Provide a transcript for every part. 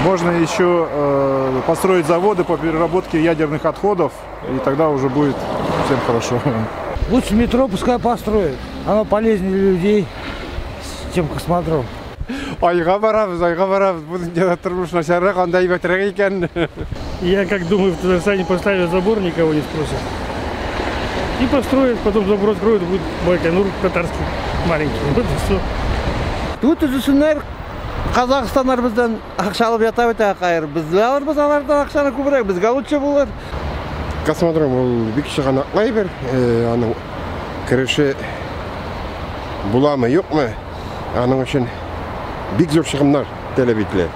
Можно еще построить заводы по переработке ядерных отходов, и тогда уже будет всем хорошо. Лучше метро пускай построят. Оно полезнее для людей, чем космодром. Айга барабыз, будем делать турмуш начаррак, андай бетерек икән. Я как думаю, в Татарстане поставят забор, никого не спросят. И построят, потом забор откроют, будет Байконур татарский, маленький. Вот и все. Тут үзүчүлөр Казакстандар бізден акча алып ята бит акайыр. Біз аларбыз алардан акчаны күбрәк, безгә лучше булыр. Космодром ул бик чыганаклай бер, аның киреше буламы, юкмы? Аның өчен бик зур чыгымнар таләп ителә.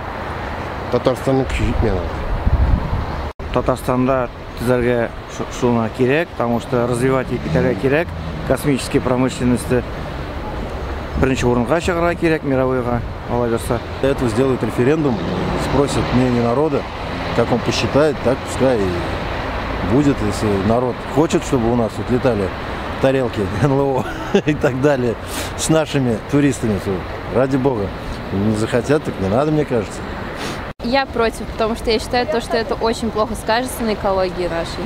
Татарстанның көче җитмәй ала. Татарстанда төзәргә шуны кирәк, потому что развивать итәргә кирәк, космический промышленности бірінші орынға чыгарга кирәк, мировойга, алай барса. Для этого сделают референдум, спросят мнение народа, как он посчитает, так пускай и будет, если народ хочет, чтобы у нас вот летали тарелки НЛО и так далее с нашими туристами, то ради бога, не захотят, так не надо, мне кажется. Я против, потому что я считаю, что это очень плохо скажется на экологии нашей.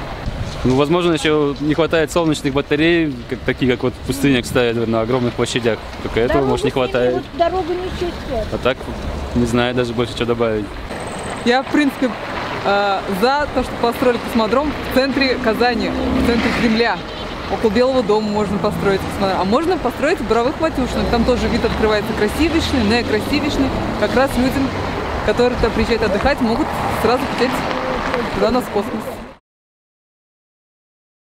Ну, возможно, еще не хватает солнечных батарей, такие, как вот в пустынях ставят на огромных площадях. Только этого, может, не хватает. Дорогу не чистят. А так, не знаю даже больше, что добавить. Я, в принципе, за то, что построили космодром в центре Казани, в центре Кремля. Около Белого дома можно построить космодром. А можно построить в Боровых Матюшинах. Там тоже вид открывается красивейший, некрасивейший. Как раз людям, которые туда приезжают отдыхать, могут сразу лететь туда, на космос.